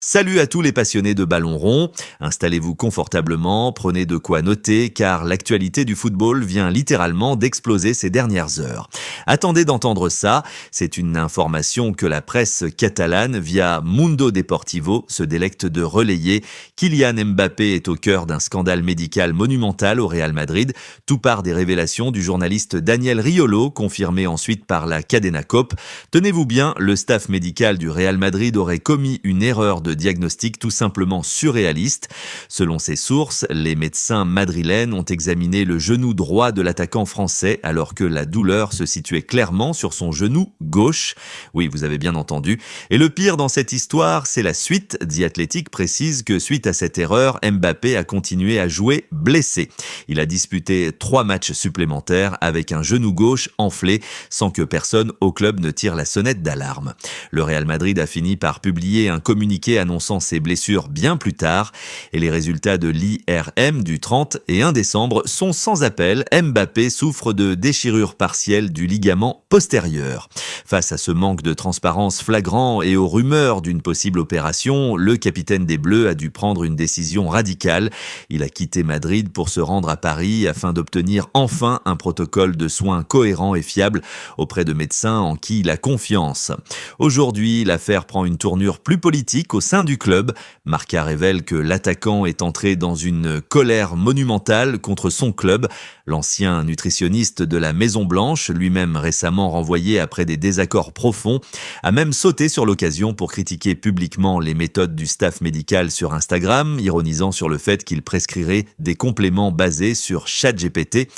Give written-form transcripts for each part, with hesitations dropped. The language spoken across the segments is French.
Salut à tous les passionnés de ballon rond. Installez-vous confortablement, prenez de quoi noter car l'actualité du football vient littéralement d'exploser ces dernières heures. Attendez d'entendre ça, c'est une information que la presse catalane via Mundo Deportivo se délecte de relayer. Kylian Mbappé est au cœur d'un scandale médical monumental au Real Madrid, tout part des révélations du journaliste Daniel Riolo, confirmé ensuite par la Cadena Cope. Tenez-vous bien, le staff médical du Real Madrid aurait commis une erreur de diagnostic tout simplement surréaliste. Selon ces sources, les médecins madrilènes ont examiné le genou droit de l'attaquant français alors que la douleur se situait clairement sur son genou gauche. Oui, vous avez bien entendu. Et le pire dans cette histoire, c'est la suite. The Athletic précise que suite à cette erreur, Mbappé a continué à jouer blessé. Il a disputé 3 matchs supplémentaires avec un genou gauche enflé sans que personne au club ne tire la sonnette d'alarme. Le Real Madrid a fini par publier un communiqué annonçant ses blessures bien plus tard et les résultats de l'IRM du 30 et 1 décembre sont sans appel. Mbappé souffre de déchirure partielle du ligament postérieur. Face à ce manque de transparence flagrant et aux rumeurs d'une possible opération, le capitaine des Bleus a dû prendre une décision radicale. Il a quitté Madrid pour se rendre à Paris afin d'obtenir enfin un protocole de soins cohérent et fiable auprès de médecins en qui il a confiance. Aujourd'hui, l'affaire prend une tournure plus politique au sein du club. Marca révèle que l'attaquant est entré dans une colère monumentale contre son club. L'ancien nutritionniste de la Maison-Blanche, lui-même récemment renvoyé après des désaccords profonds, a même sauté sur l'occasion pour critiquer publiquement les méthodes du staff médical sur Instagram, ironisant sur le fait qu'il prescrirait des compléments basés sur ChatGPT.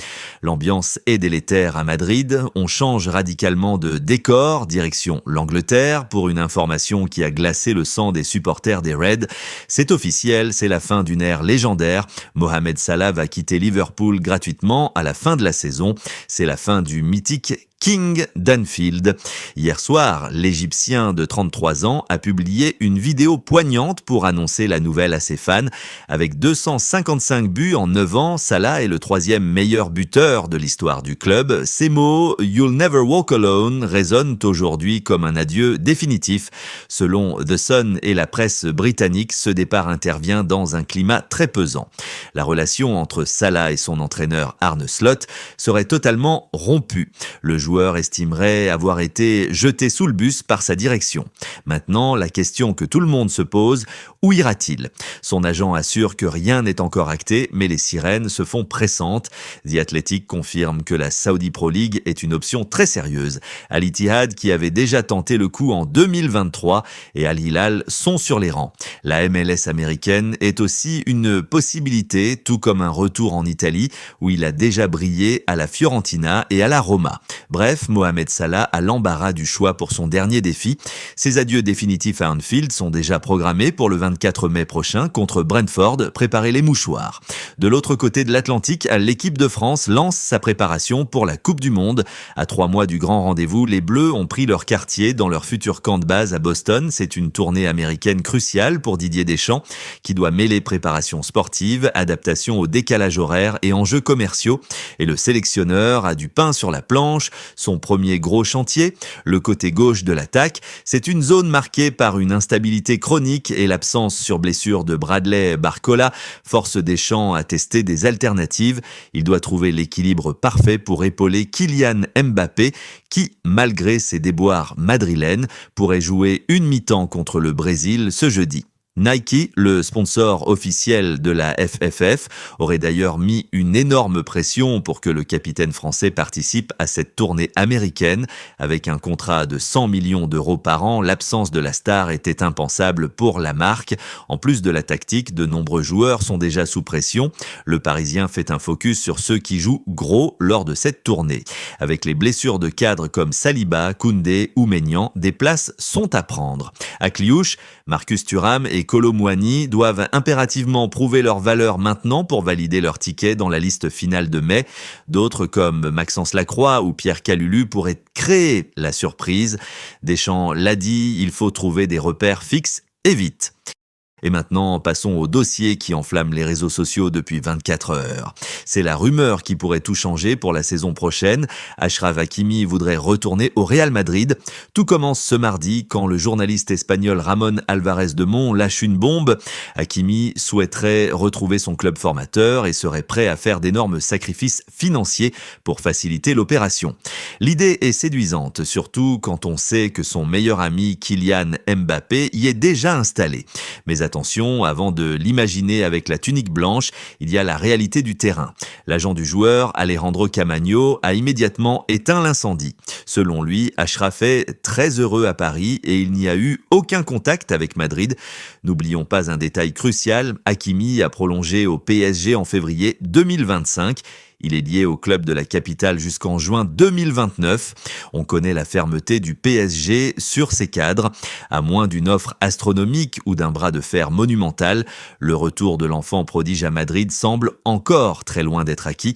L'ambiance est délétère à Madrid. On change radicalement de décor, direction l'Angleterre, pour une information qui a glacé le sang des supporters des Reds. C'est officiel, c'est la fin d'une ère légendaire. Mohamed Salah va quitter Liverpool gratuitement à la fin de la saison. C'est la fin du mythique King d'Anfield. Hier soir, l'Égyptien de 33 ans a publié une vidéo poignante pour annoncer la nouvelle à ses fans. Avec 255 buts en 9 ans, Salah est le 3e meilleur buteur de l'histoire du club. Ces mots « You'll never walk alone » résonnent aujourd'hui comme un adieu définitif. Selon The Sun et la presse britannique, ce départ intervient dans un climat très pesant. La relation entre Salah et son entraîneur Arne Slot serait totalement rompue. Le joueur estimerait avoir été jeté sous le bus par sa direction. Maintenant, la question que tout le monde se pose, où ira-t-il ? Son agent assure que rien n'est encore acté, mais les sirènes se font pressantes. The Athletic confirme que la Saudi Pro League est une option très sérieuse. Al Ittihad, qui avait déjà tenté le coup en 2023, et Al Hilal sont sur les rangs. La MLS américaine est aussi une possibilité, tout comme un retour en Italie, où il a déjà brillé à la Fiorentina et à la Roma. Bref, Mohamed Salah a l'embarras du choix pour son dernier défi. Ses adieux définitifs à Anfield sont déjà programmés pour le 24 mai prochain contre Brentford. Préparez les mouchoirs. De l'autre côté de l'Atlantique, l'équipe de France lance sa préparation pour la Coupe du Monde. À 3 mois du grand rendez-vous, les Bleus ont pris leur quartier dans leur futur camp de base à Boston. C'est une tournée américaine cruciale pour Didier Deschamps, qui doit mêler préparation sportive, adaptation au décalage horaire et enjeux commerciaux. Et le sélectionneur a du pain sur la planche. Son premier gros chantier, le côté gauche de l'attaque, c'est une zone marquée par une instabilité chronique et l'absence sur blessure de Bradley Barcola force Deschamps à tester des alternatives. Il doit trouver l'équilibre parfait pour épauler Kylian Mbappé qui, malgré ses déboires madrilènes, pourrait jouer une mi-temps contre le Brésil ce jeudi. Nike, le sponsor officiel de la FFF, aurait d'ailleurs mis une énorme pression pour que le capitaine français participe à cette tournée américaine. Avec un contrat de 100 millions d'euros par an, l'absence de la star était impensable pour la marque. En plus de la tactique, de nombreux joueurs sont déjà sous pression. Le Parisien fait un focus sur ceux qui jouent gros lors de cette tournée. Avec les blessures de cadres comme Saliba, Koundé ou Maignan, des places sont à prendre. À Cliouche, Marcus Thuram et Kolo Muani doivent impérativement prouver leur valeur maintenant pour valider leur ticket dans la liste finale de mai. D'autres comme Maxence Lacroix ou Pierre Kalulu pourraient créer la surprise. Deschamps l'a dit, il faut trouver des repères fixes et vite. Et maintenant, passons au dossier qui enflamme les réseaux sociaux depuis 24 heures. C'est la rumeur qui pourrait tout changer pour la saison prochaine. Achraf Hakimi voudrait retourner au Real Madrid. Tout commence ce mardi quand le journaliste espagnol Ramón Álvarez de Mon lâche une bombe. Hakimi souhaiterait retrouver son club formateur et serait prêt à faire d'énormes sacrifices financiers pour faciliter l'opération. L'idée est séduisante, surtout quand on sait que son meilleur ami Kylian Mbappé y est déjà installé. Mais attention, avant de l'imaginer avec la tunique blanche, il y a la réalité du terrain. L'agent du joueur, Alejandro Camagno, a immédiatement éteint l'incendie. Selon lui, Achraf est très heureux à Paris et il n'y a eu aucun contact avec Madrid. N'oublions pas un détail crucial, Hakimi a prolongé au PSG en février 2025. Il est lié au club de la capitale jusqu'en juin 2029. On connaît la fermeté du PSG sur ses cadres. À moins d'une offre astronomique ou d'un bras de fer monumental, le retour de l'enfant prodige à Madrid semble encore très loin d'être acquis.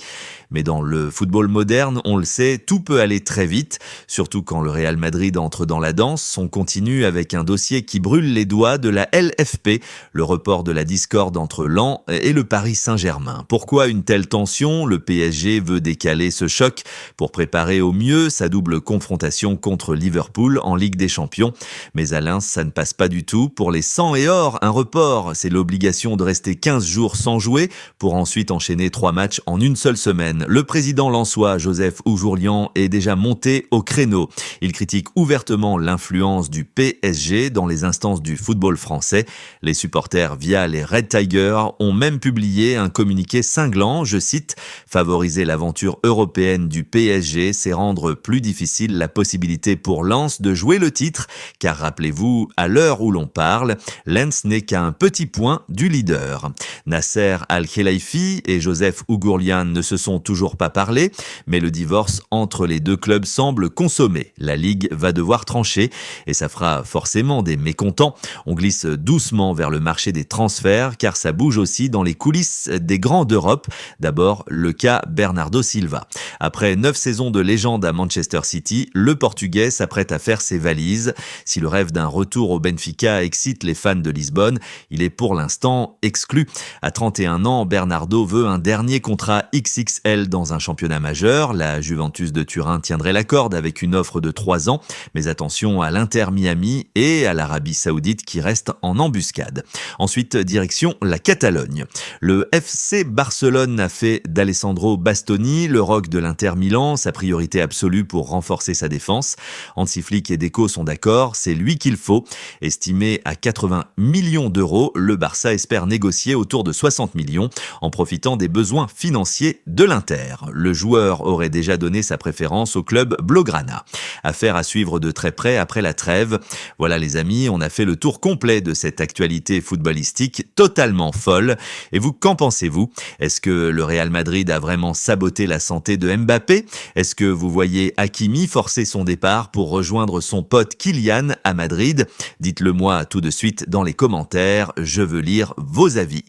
Mais dans le football moderne, on le sait, tout peut aller très vite, surtout quand le Real Madrid entre dans la danse. On continue avec un dossier qui brûle les doigts de la LFP, le report de la discorde entre Lens et le Paris Saint-Germain. Pourquoi une telle tension ? Le PSG veut décaler ce choc pour préparer au mieux sa double confrontation contre Liverpool en Ligue des Champions. Mais à Lens, ça ne passe pas du tout. Pour les 100 et or, un report, c'est l'obligation de rester 15 jours sans jouer pour ensuite enchaîner 3 matchs en une seule semaine. Le président lensois Joseph Oujourlian est déjà monté au créneau. Il critique ouvertement l'influence du PSG dans les instances du football français. Les supporters via les Red Tigers ont même publié un communiqué cinglant, je cite, « Favoriser l'aventure européenne du PSG, c'est rendre plus difficile la possibilité pour Lens de jouer le titre, car rappelez-vous, à l'heure où l'on parle, Lens n'est qu'un petit point du leader. » Nasser Al-Khelaifi et Joseph Oujourlian ne se sont toujours pas parlé, mais le divorce entre les deux clubs semble consommé. La Ligue va devoir trancher et ça fera forcément des mécontents. On glisse doucement vers le marché des transferts car ça bouge aussi dans les coulisses des grands d'Europe. D'abord, le cas Bernardo Silva. Après 9 saisons de légende à Manchester City, le Portugais s'apprête à faire ses valises. Si le rêve d'un retour au Benfica excite les fans de Lisbonne, il est pour l'instant exclu. À 31 ans, Bernardo veut un dernier contrat XXL dans un championnat majeur. La Juventus de Turin tiendrait la corde avec une offre de 3 ans. Mais attention à l'Inter Miami et à l'Arabie Saoudite qui reste en embuscade. Ensuite, direction la Catalogne. Le FC Barcelone a fait d'Alessandro Bastoni le rock de l'Inter Milan, sa priorité absolue pour renforcer sa défense. Hansi Flick et Deco sont d'accord, c'est lui qu'il faut. Estimé à 80 millions d'euros, le Barça espère négocier autour de 60 millions en profitant des besoins financiers de l'Inter. Le joueur aurait déjà donné sa préférence au club Blaugrana. Affaire à suivre de très près après la trêve. Voilà les amis, on a fait le tour complet de cette actualité footballistique totalement folle. Et vous, qu'en pensez-vous ? Est-ce que le Real Madrid a vraiment saboté la santé de Mbappé ? Est-ce que vous voyez Hakimi forcer son départ pour rejoindre son pote Kylian à Madrid ? Dites-le moi tout de suite dans les commentaires, je veux lire vos avis.